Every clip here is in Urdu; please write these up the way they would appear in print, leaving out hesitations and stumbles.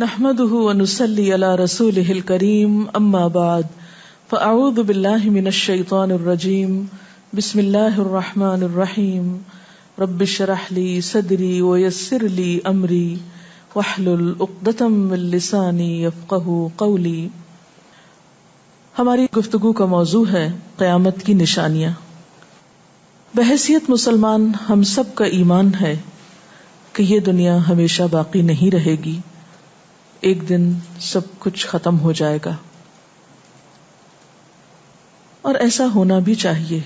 نحمده ونصلي على رسوله الكريم اما بعد فاعوذ بالله من الشيطان الرجيم بسم الله الرحمن الرحيم رب اشرح لي صدري ويسر لي امري واحلل عقدة من لساني يفقهوا قولي. ہماری گفتگو کا موضوع ہے قیامت کی نشانیاں. بحیثیت مسلمان ہم سب کا ایمان ہے کہ یہ دنیا ہمیشہ باقی نہیں رہے گی، ایک دن سب کچھ ختم ہو جائے گا، اور ایسا ہونا بھی چاہیے،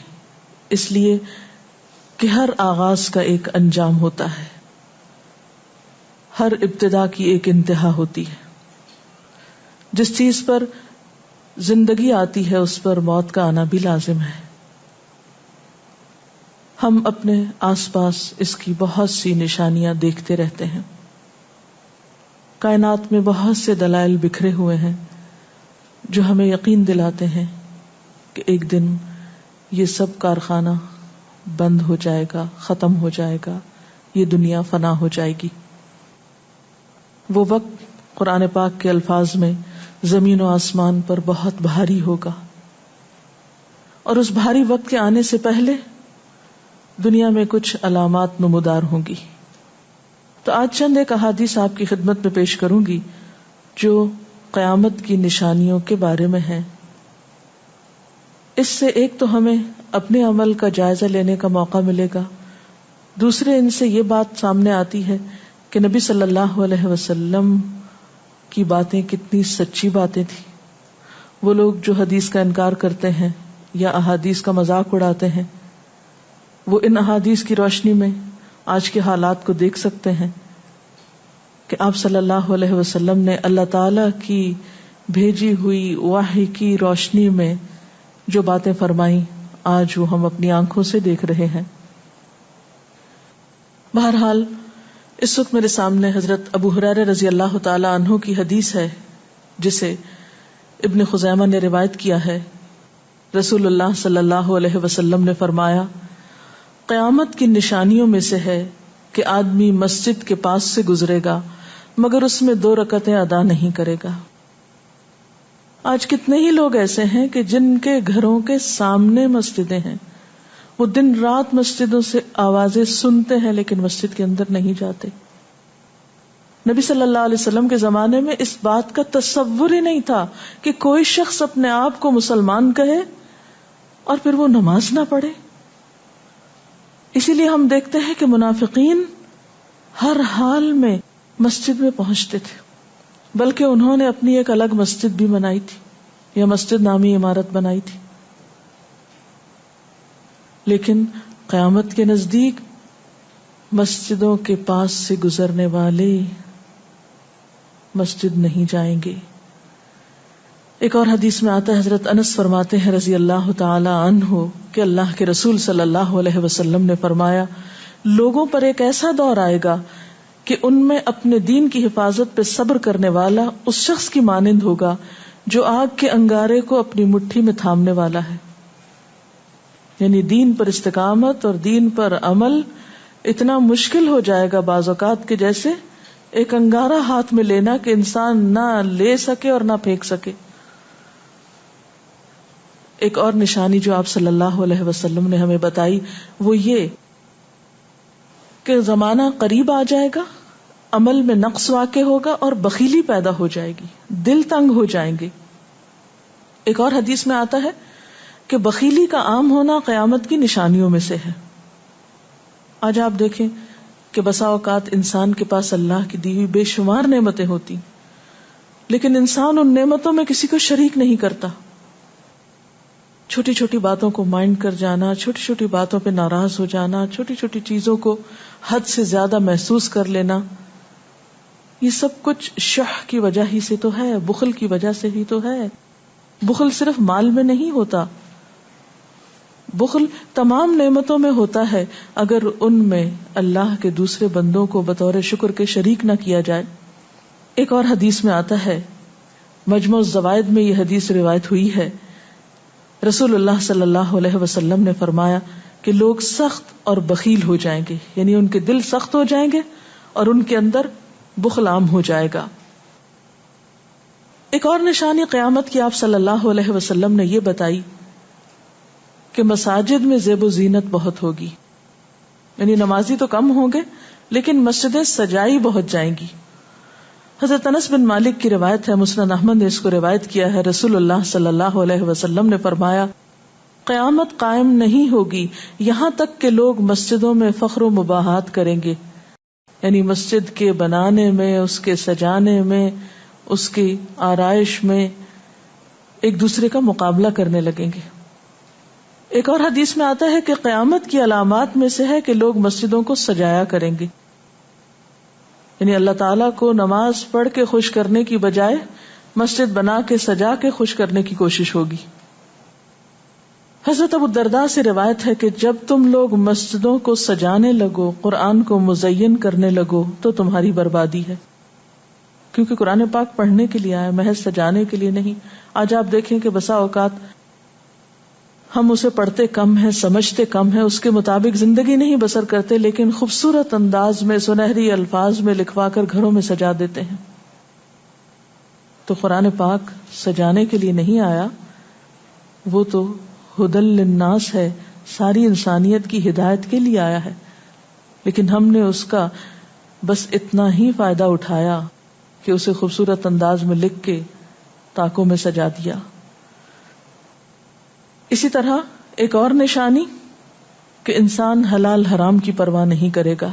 اس لیے کہ ہر آغاز کا ایک انجام ہوتا ہے، ہر ابتدا کی ایک انتہا ہوتی ہے. جس چیز پر زندگی آتی ہے اس پر موت کا آنا بھی لازم ہے. ہم اپنے آس پاس اس کی بہت سی نشانیاں دیکھتے رہتے ہیں. کائنات میں بہت سے دلائل بکھرے ہوئے ہیں جو ہمیں یقین دلاتے ہیں کہ ایک دن یہ سب کارخانہ بند ہو جائے گا، ختم ہو جائے گا، یہ دنیا فنا ہو جائے گی. وہ وقت قرآن پاک کے الفاظ میں زمین و آسمان پر بہت بھاری ہوگا، اور اس بھاری وقت کے آنے سے پہلے دنیا میں کچھ علامات نمودار ہوں گی. تو آج چند ایک احادیث آپ کی خدمت میں پیش کروں گی جو قیامت کی نشانیوں کے بارے میں ہیں. اس سے ایک تو ہمیں اپنے عمل کا جائزہ لینے کا موقع ملے گا، دوسرے ان سے یہ بات سامنے آتی ہے کہ نبی صلی اللہ علیہ وسلم کی باتیں کتنی سچی باتیں تھیں. وہ لوگ جو حدیث کا انکار کرتے ہیں یا احادیث کا مذاق اڑاتے ہیں، وہ ان احادیث کی روشنی میں آج کے حالات کو دیکھ سکتے ہیں کہ آپ صلی اللہ علیہ وسلم نے اللہ تعالی کی بھیجی ہوئی وحی کی روشنی میں جو باتیں فرمائیں آج وہ ہم اپنی آنکھوں سے دیکھ رہے ہیں. بہرحال اس وقت میرے سامنے حضرت ابو ہریرہ رضی اللہ تعالی عنہ کی حدیث ہے جسے ابن خزیمہ نے روایت کیا ہے. رسول اللہ صلی اللہ علیہ وسلم نے فرمایا، قیامت کی نشانیوں میں سے ہے کہ آدمی مسجد کے پاس سے گزرے گا مگر اس میں 2 رکعتیں ادا نہیں کرے گا. آج کتنے ہی لوگ ایسے ہیں کہ جن کے گھروں کے سامنے مسجدیں ہیں، وہ دن رات مسجدوں سے آوازیں سنتے ہیں لیکن مسجد کے اندر نہیں جاتے. نبی صلی اللہ علیہ وسلم کے زمانے میں اس بات کا تصور ہی نہیں تھا کہ کوئی شخص اپنے آپ کو مسلمان کہے اور پھر وہ نماز نہ پڑھے. اسی لیے ہم دیکھتے ہیں کہ منافقین ہر حال میں مسجد میں پہنچتے تھے، بلکہ انہوں نے اپنی ایک الگ مسجد بھی بنائی تھی یا مسجد نامی عمارت بنائی تھی. لیکن قیامت کے نزدیک مسجدوں کے پاس سے گزرنے والے مسجد نہیں جائیں گے. ایک اور حدیث میں آتا ہے، حضرت انس فرماتے ہیں رضی اللہ تعالی عنہ کہ اللہ کے رسول صلی اللہ علیہ وسلم نے فرمایا، لوگوں پر ایک ایسا دور آئے گا کہ ان میں اپنے دین کی حفاظت پہ صبر کرنے والا اس شخص کی مانند ہوگا جو آگ کے انگارے کو اپنی مٹھی میں تھامنے والا ہے. یعنی دین پر استقامت اور دین پر عمل اتنا مشکل ہو جائے گا بعض اوقات کہ جیسے ایک انگارہ ہاتھ میں لینا کہ انسان نہ لے سکے اور نہ پھینک سکے. ایک اور نشانی جو آپ صلی اللہ علیہ وسلم نے ہمیں بتائی وہ یہ کہ زمانہ قریب آ جائے گا، عمل میں نقص واقع ہوگا اور بخیلی پیدا ہو جائے گی، دل تنگ ہو جائیں گے. ایک اور حدیث میں آتا ہے کہ بخیلی کا عام ہونا قیامت کی نشانیوں میں سے ہے. آج آپ دیکھیں کہ بسا اوقات انسان کے پاس اللہ کی دی ہوئی بے شمار نعمتیں ہوتی لیکن انسان ان نعمتوں میں کسی کو شریک نہیں کرتا. چھوٹی چھوٹی باتوں کو مائنڈ کر جانا، چھوٹی چھوٹی باتوں پہ ناراض ہو جانا، چھوٹی چھوٹی چیزوں کو حد سے زیادہ محسوس کر لینا، یہ سب کچھ شح کی وجہ ہی سے تو ہے، بخل کی وجہ سے ہی تو ہے. بخل صرف مال میں نہیں ہوتا، بخل تمام نعمتوں میں ہوتا ہے اگر ان میں اللہ کے دوسرے بندوں کو بطور شکر کے شریک نہ کیا جائے. ایک اور حدیث میں آتا ہے، مجموع الزوائد میں یہ حدیث روایت ہوئی ہے، رسول اللہ صلی اللہ علیہ وسلم نے فرمایا کہ لوگ سخت اور بخیل ہو جائیں گے، یعنی ان کے دل سخت ہو جائیں گے اور ان کے اندر بخل عام ہو جائے گا. ایک اور نشانی قیامت کی آپ صلی اللہ علیہ وسلم نے یہ بتائی کہ مساجد میں زیب و زینت بہت ہوگی، یعنی نمازی تو کم ہوں گے لیکن مسجدیں سجائی بہت جائیں گی. حضرت انس بن مالک کی روایت ہے، مسند احمد نے اس کو روایت کیا ہے، رسول اللہ صلی اللہ علیہ وسلم نے فرمایا قیامت قائم نہیں ہوگی یہاں تک کہ لوگ مسجدوں میں فخر و مباحات کریں گے، یعنی مسجد کے بنانے میں، اس کے سجانے میں، اس کی آرائش میں ایک دوسرے کا مقابلہ کرنے لگیں گے. ایک اور حدیث میں آتا ہے کہ قیامت کی علامات میں سے ہے کہ لوگ مسجدوں کو سجایا کریں گے، یعنی اللہ تعالیٰ کو نماز پڑھ کے خوش کرنے کی بجائے مسجد بنا کے سجا کے خوش کرنے کی کوشش ہوگی. حضرت ابو الدرداء سے روایت ہے کہ جب تم لوگ مسجدوں کو سجانے لگو، قرآن کو مزین کرنے لگو تو تمہاری بربادی ہے، کیونکہ قرآن پاک پڑھنے کے لیے آیا، محض سجانے کے لیے نہیں. آج آپ دیکھیں کہ بسا اوقات ہم اسے پڑھتے کم ہیں، سمجھتے کم ہیں، اس کے مطابق زندگی نہیں بسر کرتے، لیکن خوبصورت انداز میں سنہری الفاظ میں لکھوا کر گھروں میں سجا دیتے ہیں. تو قرآن پاک سجانے کے لیے نہیں آیا، وہ تو ہدی للناس ہے، ساری انسانیت کی ہدایت کے لیے آیا ہے، لیکن ہم نے اس کا بس اتنا ہی فائدہ اٹھایا کہ اسے خوبصورت انداز میں لکھ کے تاکوں میں سجا دیا. اسی طرح ایک اور نشانی کہ انسان حلال حرام کی پرواہ نہیں کرے گا.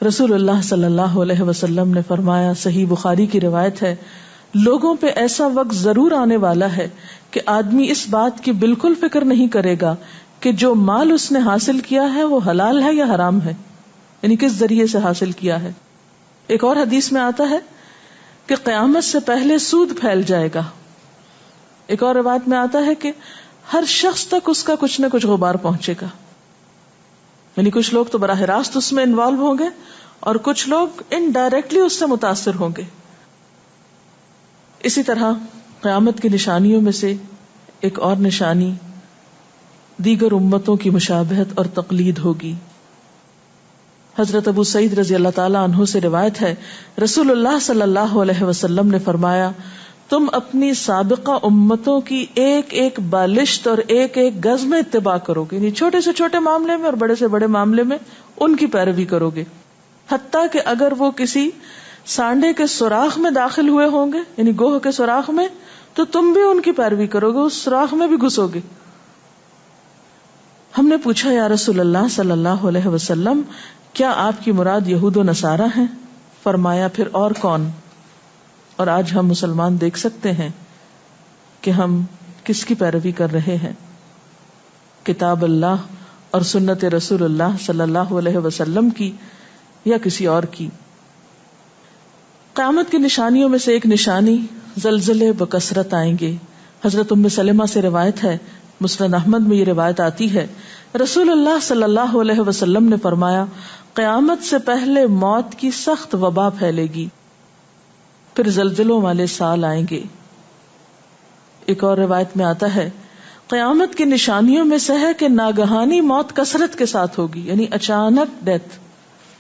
رسول اللہ صلی اللہ علیہ وسلم نے فرمایا، صحیح بخاری کی روایت ہے، لوگوں پہ ایسا وقت ضرور آنے والا ہے کہ آدمی اس بات کی بالکل فکر نہیں کرے گا کہ جو مال اس نے حاصل کیا ہے وہ حلال ہے یا حرام ہے، یعنی کس ذریعے سے حاصل کیا ہے. ایک اور حدیث میں آتا ہے کہ قیامت سے پہلے سود پھیل جائے گا. ایک اور روایت میں آتا ہے کہ ہر شخص تک اس کا کچھ نہ کچھ غبار پہنچے گا، یعنی کچھ لوگ تو براہ راست اس میں انوالو ہوں گے اور کچھ لوگ انڈائریکٹلی اس سے متاثر ہوں گے. اسی طرح قیامت کی نشانیوں میں سے ایک اور نشانی دیگر امتوں کی مشابہت اور تقلید ہوگی. حضرت ابو سعید رضی اللہ تعالیٰ عنہ سے روایت ہے، رسول اللہ صلی اللہ علیہ وسلم نے فرمایا، تم اپنی سابقہ امتوں کی ایک ایک بالشت اور ایک ایک گز میں اتباع کرو گے، یعنی چھوٹے سے چھوٹے معاملے میں اور بڑے سے بڑے معاملے میں ان کی پیروی کرو گے، حتیٰ کہ اگر وہ کسی سانڈے کے سوراخ میں داخل ہوئے ہوں گے، یعنی گوہ کے سوراخ میں، تو تم بھی ان کی پیروی کرو گے، اس سوراخ میں بھی گھسو گے. ہم نے پوچھا، یا رسول اللہ صلی اللہ علیہ وسلم، کیا آپ کی مراد یہود و نصارہ ہیں؟ فرمایا، پھر اور کون؟ اور آج ہم مسلمان دیکھ سکتے ہیں کہ ہم کس کی پیروی کر رہے ہیں، کتاب اللہ اور سنت رسول اللہ صلی اللہ علیہ وسلم کی یا کسی اور کی. قیامت کی نشانیوں میں سے ایک نشانی زلزلے بکثرت آئیں گے. حضرت ام سلمہ سے روایت ہے، مسند احمد میں یہ روایت آتی ہے، رسول اللہ صلی اللہ علیہ وسلم نے فرمایا، قیامت سے پہلے موت کی سخت وبا پھیلے گی، پھر زلزلوں والے سال آئیں گے. ایک اور روایت میں آتا ہے، قیامت کی نشانیوں میں سے ہے کہ ناگہانی موت کثرت کے ساتھ ہوگی، یعنی اچانک ڈیتھ،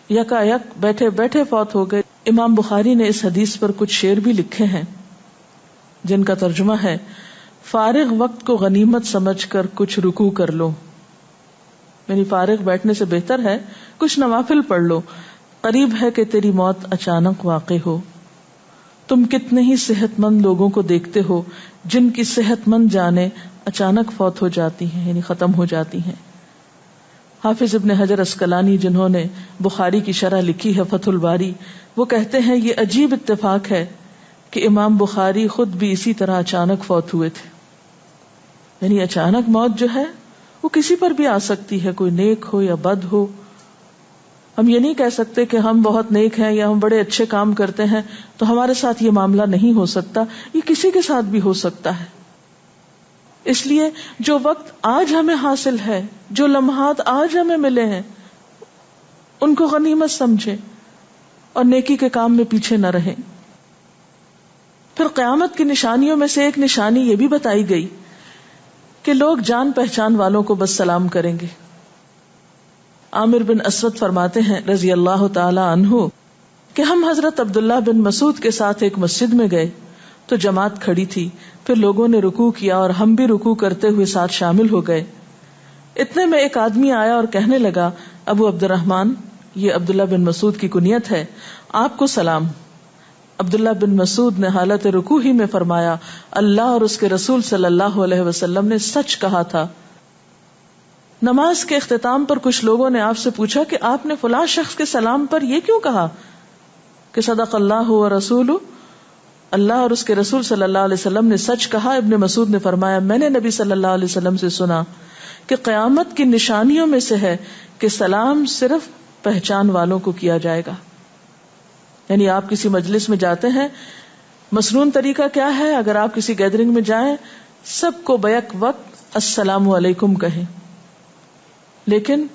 یکا یک بیٹھے بیٹھے فوت ہو گئے. امام بخاری نے اس حدیث پر کچھ شعر بھی لکھے ہیں جن کا ترجمہ ہے، فارغ وقت کو غنیمت سمجھ کر کچھ رکوع کر لو، یعنی فارغ بیٹھنے سے بہتر ہے کچھ نوافل پڑھ لو، قریب ہے کہ تیری موت اچانک واقع ہو. تم کتنے ہی صحت مند لوگوں کو دیکھتے ہو جن کی صحت مند جانیں اچانک فوت ہو جاتی ہیں، یعنی ختم ہو جاتی ہیں. حافظ ابن حجر عسقلانی جنہوں نے بخاری کی شرح لکھی ہے فتح الباری، وہ کہتے ہیں یہ عجیب اتفاق ہے کہ امام بخاری خود بھی اسی طرح اچانک فوت ہوئے تھے. یعنی اچانک موت جو ہے وہ کسی پر بھی آ سکتی ہے، کوئی نیک ہو یا بد ہو. ہم یہ نہیں کہہ سکتے کہ ہم بہت نیک ہیں یا ہم بڑے اچھے کام کرتے ہیں تو ہمارے ساتھ یہ معاملہ نہیں ہو سکتا، یہ کسی کے ساتھ بھی ہو سکتا ہے. اس لیے جو وقت آج ہمیں حاصل ہے، جو لمحات آج ہمیں ملے ہیں، ان کو غنیمت سمجھیں اور نیکی کے کام میں پیچھے نہ رہیں. پھر قیامت کی نشانیوں میں سے ایک نشانی یہ بھی بتائی گئی کہ لوگ جان پہچان والوں کو بس سلام کریں گے. عامر بن اسود فرماتے ہیں رضی اللہ تعالی عنہ کہ ہم حضرت عبداللہ بن مسعود کے ساتھ ایک مسجد میں گئے تو جماعت کھڑی تھی، پھر لوگوں نے رکوع کیا اور ہم بھی رکوع کرتے ہوئے ساتھ شامل ہو گئے۔ اتنے میں ایک آدمی آیا اور کہنے لگا، ابو عبد الرحمن، یہ عبداللہ بن مسعود کی کنیت ہے، آپ کو سلام۔ عبداللہ بن مسعود نے حالت رکوع ہی میں فرمایا، اللہ اور اس کے رسول صلی اللہ علیہ وسلم نے سچ کہا تھا۔ نماز کے اختتام پر کچھ لوگوں نے آپ سے پوچھا کہ آپ نے فلاں شخص کے سلام پر یہ کیوں کہا کہ صدق اللہ و رسول، اللہ اور اس کے رسول صلی اللہ علیہ وسلم نے سچ کہا۔ ابن مسعود نے فرمایا، میں نے نبی صلی اللہ علیہ وسلم سے سنا کہ قیامت کی نشانیوں میں سے ہے کہ سلام صرف پہچان والوں کو کیا جائے گا۔ یعنی آپ کسی مجلس میں جاتے ہیں، مسنون طریقہ کیا ہے؟ اگر آپ کسی گیدرنگ میں جائیں، سب کو بیک وقت السلام علیکم کہیں، لیکن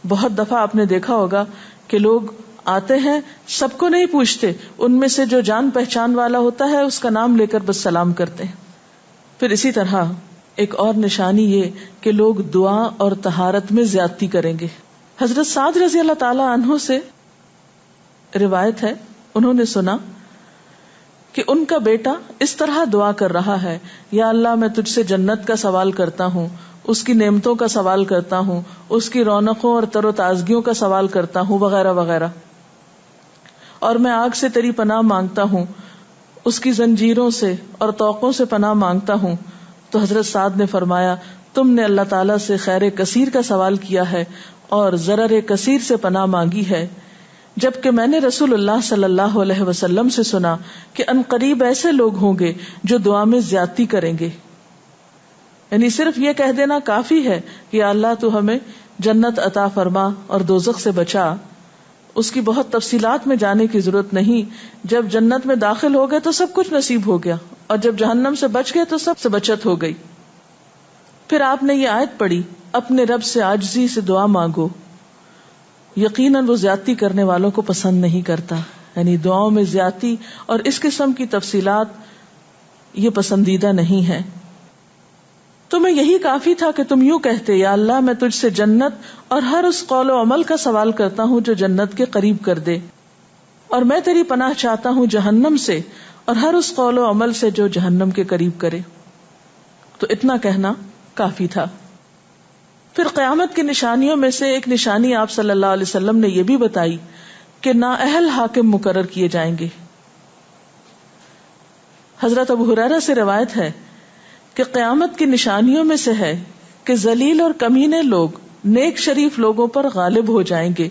بہت دفعہ آپ نے دیکھا ہوگا کہ لوگ آتے ہیں، سب کو نہیں پوچھتے، ان میں سے جو جان پہچان والا ہوتا ہے اس کا نام لے کر بس سلام کرتے ہیں۔ پھر اسی طرح ایک اور نشانی یہ کہ لوگ دعا اور طہارت میں زیادتی کریں گے۔ حضرت سعد رضی اللہ تعالی عنہ سے روایت ہے، انہوں نے سنا کہ ان کا بیٹا اس طرح دعا کر رہا ہے، یا اللہ میں تجھ سے جنت کا سوال کرتا ہوں، اس کی نعمتوں کا سوال کرتا ہوں، اس کی رونقوں اور تر و تازگیوں کا سوال کرتا ہوں، وغیرہ وغیرہ، اور میں آگ سے تیری پناہ مانگتا ہوں، اس کی زنجیروں سے اور طوقوں سے پناہ مانگتا ہوں۔ تو حضرت سعد نے فرمایا، تم نے اللہ تعالیٰ سے خیر کثیر کا سوال کیا ہے اور ضرر کثیر سے پناہ مانگی ہے، جبکہ میں نے رسول اللہ صلی اللہ علیہ وسلم سے سنا کہ ان قریب ایسے لوگ ہوں گے جو دعا میں زیادتی کریں گے۔ یعنی صرف یہ کہہ دینا کافی ہے کہ اللہ تو ہمیں جنت عطا فرما اور دوزخ سے بچا، اس کی بہت تفصیلات میں جانے کی ضرورت نہیں۔ جب جنت میں داخل ہو گئے تو سب کچھ نصیب ہو گیا، اور جب جہنم سے بچ گئے تو سب سے بچت ہو گئی۔ پھر آپ نے یہ آیت پڑھی، اپنے رب سے عاجزی سے دعا مانگو، یقیناً وہ زیادتی کرنے والوں کو پسند نہیں کرتا۔ یعنی دعاؤں میں زیادتی اور اس قسم کی تفصیلات یہ پسندیدہ نہیں ہے۔ تمہیں یہی کافی تھا کہ تم یوں کہتے، یا اللہ میں تجھ سے جنت اور ہر اس قول و عمل کا سوال کرتا ہوں جو جنت کے قریب کر دے، اور میں تیری پناہ چاہتا ہوں جہنم سے اور ہر اس قول و عمل سے جو جہنم کے قریب کرے۔ تو اتنا کہنا کافی تھا۔ پھر قیامت کی نشانیوں میں سے ایک نشانی آپ صلی اللہ علیہ وسلم نے یہ بھی بتائی کہ نااہل حاکم مقرر کیے جائیں گے۔ حضرت ابو ہریرہ سے روایت ہے کہ قیامت کی نشانیوں میں سے ہے کہ ذلیل اور کمینے لوگ نیک شریف لوگوں پر غالب ہو جائیں گے۔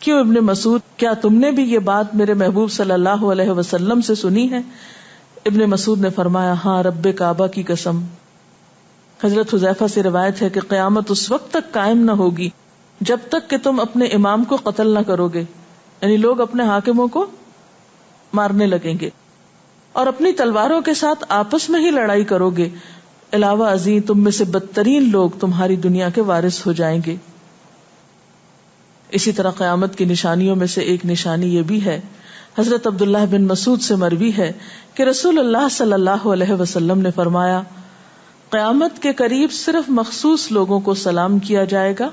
کیوں ابن مسعود، کیا تم نے بھی یہ بات میرے محبوب صلی اللہ علیہ وسلم سے سنی ہے؟ ابن مسعود نے فرمایا، ہاں رب کعبہ کی قسم۔ حضرت حذیفہ سے روایت ہے کہ قیامت اس وقت تک قائم نہ ہوگی جب تک کہ تم اپنے امام کو قتل نہ کرو گے، یعنی لوگ اپنے حاکموں کو مارنے لگیں گے اور اپنی تلواروں کے ساتھ آپس میں ہی لڑائی کرو گے، علاوہ ازیں تم میں سے بدترین لوگ تمہاری دنیا کے وارث ہو جائیں گے۔ اسی طرح قیامت کی نشانیوں میں سے ایک نشانی یہ بھی ہے، حضرت عبداللہ بن مسعود سے مروی ہے کہ رسول اللہ صلی اللہ علیہ وسلم نے فرمایا، قیامت کے قریب صرف مخصوص لوگوں کو سلام کیا جائے گا۔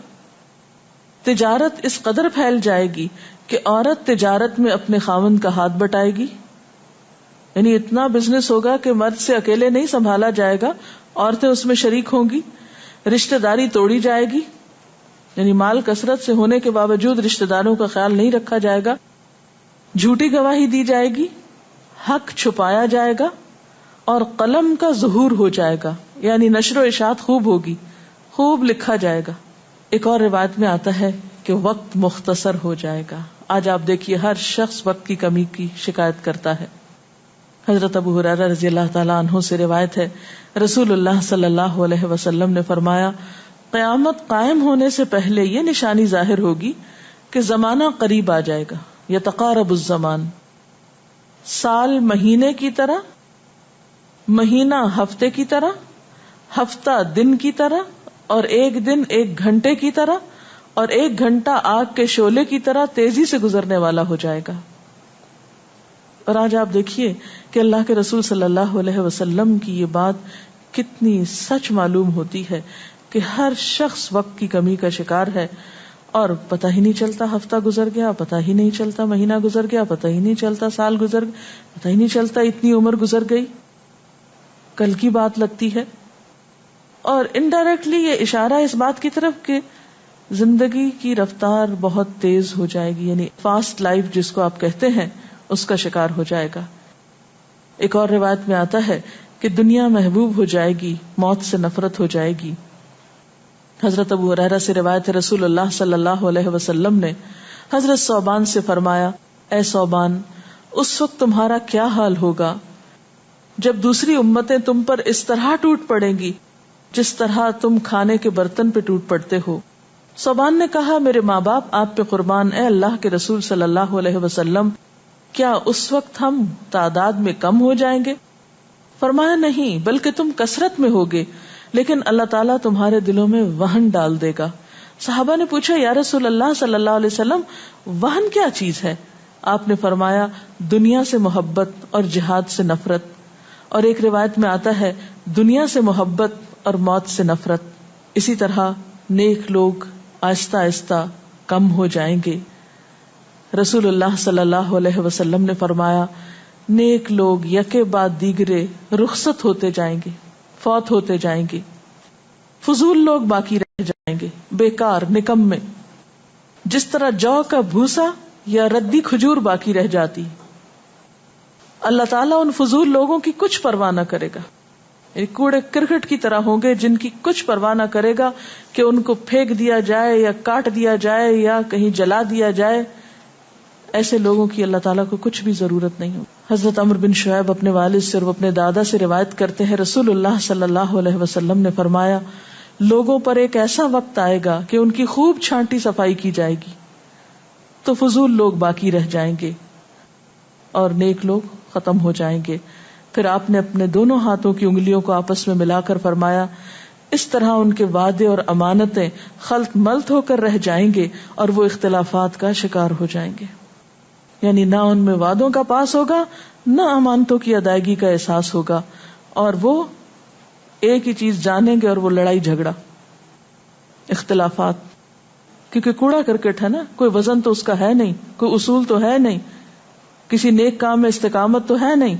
تجارت اس قدر پھیل جائے گی کہ عورت تجارت میں اپنے خاوند کا ہاتھ بٹائے گی، یعنی اتنا بزنس ہوگا کہ مرد سے اکیلے نہیں سنبھالا جائے گا، عورتیں اس میں شریک ہوں گی، رشتہ داری توڑی جائے گی، یعنی مال کثرت سے ہونے کے باوجود رشتہ داروں کا خیال نہیں رکھا جائے گا، جھوٹی گواہی دی جائے گی، حق چھپایا جائے گا، اور قلم کا ظہور ہو جائے گا، یعنی نشر و اشاعت خوب ہوگی، خوب لکھا جائے گا۔ ایک اور روایت میں آتا ہے کہ وقت مختصر ہو جائے گا۔ آج آپ دیکھیے ہر شخص وقت کی کمی کی شکایت کرتا ہے۔ حضرت ابو ہریرہ رضی اللہ تعالیٰ عنہ سے روایت ہے، رسول اللہ صلی اللہ علیہ وسلم نے فرمایا، قیامت قائم ہونے سے پہلے یہ نشانی ظاہر ہوگی کہ زمانہ قریب آ جائے گا، یتقارب الزمان، سال مہینے کی طرح، مہینہ ہفتے کی طرح، ہفتہ دن کی طرح، اور ایک دن ایک گھنٹے کی طرح، اور ایک گھنٹہ آگ کے شعلے کی طرح تیزی سے گزرنے والا ہو جائے گا۔ اور آج آپ دیکھیے کہ اللہ کے رسول صلی اللہ علیہ وسلم کی یہ بات کتنی سچ معلوم ہوتی ہے کہ ہر شخص وقت کی کمی کا شکار ہے، اور پتہ ہی نہیں چلتا ہفتہ گزر گیا، پتہ ہی نہیں چلتا مہینہ گزر گیا، پتہ ہی نہیں چلتا سال گزر گیا، پتہ ہی نہیں چلتا اتنی عمر گزر گئی، کل کی بات لگتی ہے. اور انڈائریکٹلی یہ اشارہ اس بات کی طرف کہ زندگی کی رفتار بہت تیز ہو جائے گی، یعنی فاسٹ لائف جس کو آپ کہتے ہیں اس کا شکار ہو جائے گا. ایک اور روایت میں آتا ہے کہ دنیا محبوب ہو جائے گی، موت سے نفرت ہو جائے گی. حضرت ابو ہریرہ سے روایت ہے، رسول اللہ صلی اللہ علیہ وسلم نے حضرت ثوبان سے فرمایا، اے ثوبان، اس وقت تمہارا کیا حال ہوگا جب دوسری امتیں تم پر اس طرح ٹوٹ پڑیں گی جس طرح تم کھانے کے برتن پہ ٹوٹ پڑتے ہو. ثوبان نے کہا، میرے ماں باپ آپ پہ قربان، اے اللہ کے رسول صلی اللہ علیہ وسلم، کیا اس وقت ہم تعداد میں کم ہو جائیں گے؟ فرمایا، نہیں، بلکہ تم کثرت میں ہوگے، لیکن اللہ تعالیٰ تمہارے دلوں میں وہن ڈال دے گا. صحابہ نے پوچھا، یا رسول اللہ صلی اللہ علیہ وسلم، وہن کیا چیز ہے؟ آپ نے فرمایا، دنیا سے محبت اور جہاد سے نفرت. اور ایک روایت میں آتا ہے، دنیا سے محبت اور موت سے نفرت. اسی طرح نیک لوگ آہستہ آہستہ کم ہو جائیں گے. رسول اللہ صلی اللہ علیہ وسلم نے فرمایا، نیک لوگ یکے بعد دیگرے رخصت ہوتے جائیں گے، فوت ہوتے جائیں گے. فضول لوگ باقی رہ جائیں گے، بیکار، نکمے، جس طرح جو کا بھوسا یا ردی کھجور باقی رہ جاتی. اللہ تعالیٰ ان فضول لوگوں کی کچھ پرواہ نہ کرے گا، کوڑے کرکٹ کی طرح ہوں گے جن کی کچھ پرواہ نہ کرے گا کہ ان کو پھینک دیا جائے یا کاٹ دیا جائے یا کہیں جلا دیا جائے. ایسے لوگوں کی اللہ تعالیٰ کو کچھ بھی ضرورت نہیں ہو. حضرت عمرو بن شعیب اپنے والد سے اور اپنے دادا سے روایت کرتے ہیں، رسول اللہ صلی اللہ علیہ وسلم نے فرمایا، لوگوں پر ایک ایسا وقت آئے گا کہ ان کی خوب چھانٹی صفائی کی جائے گی تو فضول لوگ باقی رہ جائیں گے اور نیک لوگ ختم ہو جائیں گے. پھر آپ نے اپنے دونوں ہاتھوں کی انگلیوں کو آپس میں ملا کر فرمایا، اس طرح ان کے وعدے اور امانتیں خلط ملط ہو کر رہ جائیں گے اور وہ اختلافات کا شکار ہو جائیں گے. یعنی نہ ان میں وعدوں کا پاس ہوگا، نہ امانتوں کی ادائیگی کا احساس ہوگا، اور وہ ایک ہی چیز جانیں گے اور وہ لڑائی جھگڑا، اختلافات. کیونکہ کوڑا کرکٹ ہے نا، کوئی وزن تو اس کا ہے نہیں، کوئی اصول تو ہے نہیں، کسی نیک کام میں استقامت تو ہے نہیں،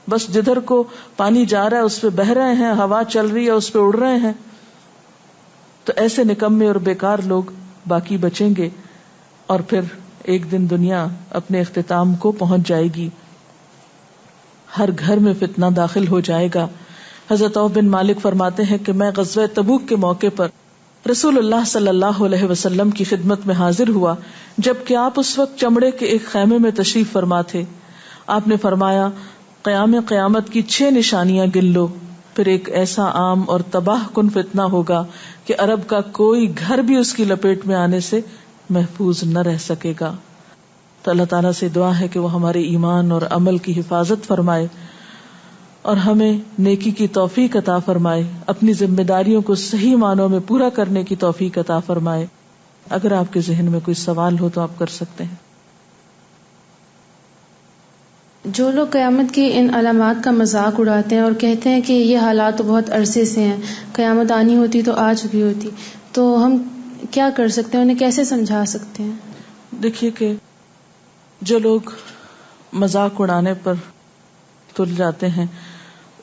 بس جدھر کو پانی جا رہا ہے اس پہ بہ رہے ہیں، ہوا چل رہی ہے اس پہ اڑ رہے ہیں. تو ایسے نکمے اور بیکار لوگ باقی بچیں گے اور پھر ایک دن دنیا اپنے اختتام کو پہنچ جائے گی. ہر گھر میں فتنہ داخل ہو جائے گا. حضرت عوف بن مالک فرماتے ہیں کہ میں غزوہ تبوک کے موقع پر رسول اللہ صلی اللہ علیہ وسلم کی خدمت میں حاضر ہوا جبکہ آپ اس وقت چمڑے کے ایک خیمے میں تشریف فرما تھے. آپ نے فرمایا، قیامت کی 6 نشانیاں گن لو. پھر ایک ایسا عام اور تباہ کن فتنہ ہوگا کہ عرب کا کوئی گھر بھی اس کی لپیٹ میں آنے سے محفوظ نہ رہ سکے گا. تو اللہ تعالیٰ سے دعا ہے کہ وہ ہمارے ایمان اور عمل کی حفاظت فرمائے اور ہمیں نیکی کی توفیق عطا فرمائے، اپنی ذمہ داریوں کو صحیح معنوں میں پورا کرنے کی توفیق عطا فرمائے. اگر آپ کے ذہن میں کوئی سوال ہو تو آپ کر سکتے ہیں. جو لوگ قیامت کی ان علامات کا مذاق اڑاتے ہیں اور کہتے ہیں کہ یہ حالات تو بہت عرصے سے ہیں، قیامت آنی ہوتی تو آ چکی ہوتی، تو ہم کیا کر سکتے ہیں، انہیں کیسے سمجھا سکتے ہیں؟ دیکھیے کہ جو لوگ مذاق اڑانے پر تل جاتے ہیں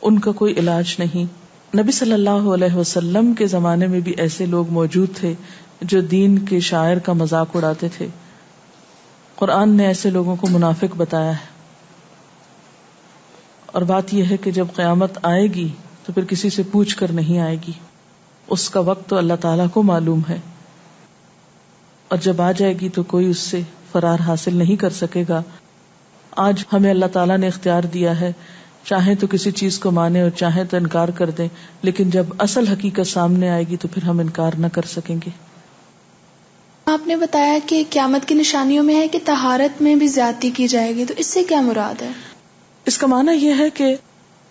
ان کا کوئی علاج نہیں. نبی صلی اللہ علیہ وسلم کے زمانے میں بھی ایسے لوگ موجود تھے جو دین کے شاعر کا مذاق اڑاتے تھے. قرآن نے ایسے لوگوں کو منافق بتایا ہے. اور بات یہ ہے کہ جب قیامت آئے گی تو پھر کسی سے پوچھ کر نہیں آئے گی، اس کا وقت تو اللہ تعالیٰ کو معلوم ہے، اور جب آ جائے گی تو کوئی اس سے فرار حاصل نہیں کر سکے گا. آج ہمیں اللہ تعالیٰ نے اختیار دیا ہے، چاہیں تو کسی چیز کو مانیں اور چاہیں تو انکار کر دیں، لیکن جب اصل حقیقت سامنے آئے گی تو پھر ہم انکار نہ کر سکیں گے. آپ نے بتایا کہ قیامت کی نشانیوں میں ہے کہ طہارت میں بھی زیادتی کی جائے گی، تو اس سے کیا مراد ہے؟ اس کا معنی یہ ہے کہ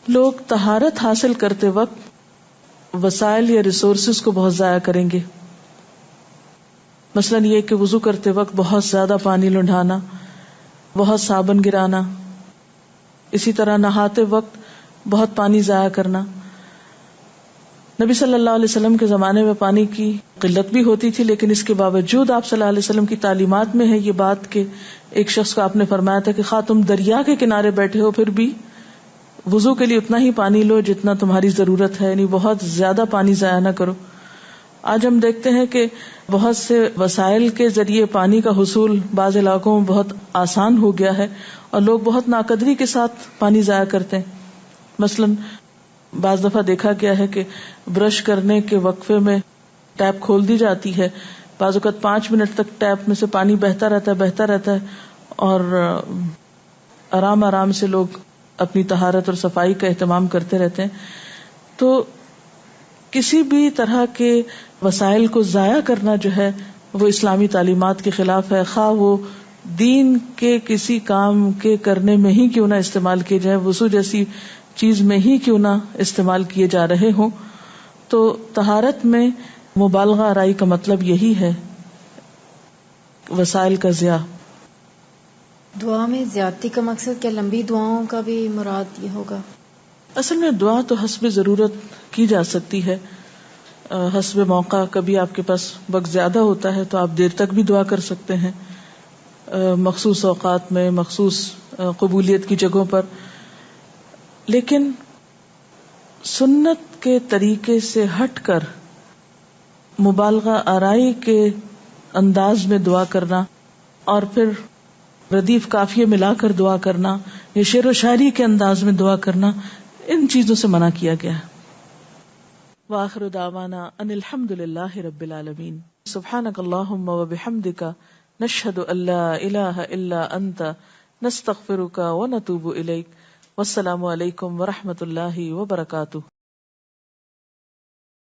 لوگ طہارت حاصل کرتے وقت وسائل یا ریسورسز کو بہت ضائع کریں گے. مثلاً یہ کہ وضو کرتے وقت بہت زیادہ پانی لنڈھانا، بہت صابن گرانا، اسی طرح نہاتے وقت بہت پانی ضائع کرنا. نبی صلی اللہ علیہ وسلم کے زمانے میں پانی کی قلت بھی ہوتی تھی، لیکن اس کے باوجود آپ صلی اللہ علیہ وسلم کی تعلیمات میں ہے یہ بات کہ ایک شخص کو آپ نے فرمایا تھا کہ خواہ تم دریا کے کنارے بیٹھے ہو پھر بھی وضو کے لیے اتنا ہی پانی لو جتنا تمہاری ضرورت ہے، یعنی بہت زیادہ پانی ضائع نہ کرو. آج ہم دیکھتے ہیں کہ بہت سے وسائل کے ذریعے پانی کا حصول بعض علاقوں میں بہت آسان ہو گیا ہے اور لوگ بہت ناقدری کے ساتھ پانی ضائع کرتے ہیں. مثلاً بعض دفعہ دیکھا گیا ہے کہ برش کرنے کے وقفے میں ٹیپ کھول دی جاتی ہے، بعض اوقات 5 منٹ تک ٹیپ میں سے پانی بہتا رہتا ہے اور آرام آرام سے لوگ اپنی طہارت اور صفائی کا اہتمام کرتے رہتے ہیں. تو کسی بھی طرح کے وسائل کو ضائع کرنا جو ہے وہ اسلامی تعلیمات کے خلاف ہے، خواہ وہ دین کے کسی کام کے کرنے میں ہی کیوں نہ استعمال کیے جائے، وضو جیسی چیز میں ہی کیوں نہ استعمال کیے جا رہے ہوں. تو طہارت میں مبالغہ آرائی کا مطلب یہی ہے، وسائل کا ضیاع. دعا میں زیادتی کا مقصد کیا لمبی دعاؤں کا بھی مراد یہ ہوگا؟ اصل میں دعا تو حسب ضرورت کی جا سکتی ہے، حسب موقع. کبھی آپ کے پاس وقت زیادہ ہوتا ہے تو آپ دیر تک بھی دعا کر سکتے ہیں، مخصوص اوقات میں، مخصوص قبولیت کی جگہوں پر. لیکن سنت کے طریقے سے ہٹ کر مبالغہ آرائی کے انداز میں دعا کرنا اور پھر ردیف قافیے ملا کر دعا کرنا یا شعر و شاعری کے انداز میں دعا کرنا، ان چیزوں سے منع کیا گیا ہے. وآخر دعوانا ان الحمد للہ رب العالمین. سبحانک اللہم وبحمدک نشہد ان لا الہ الا انت نستغفرک ونتوب الیک. والسلام علیکم ورحمۃ اللہ وبرکاتہ.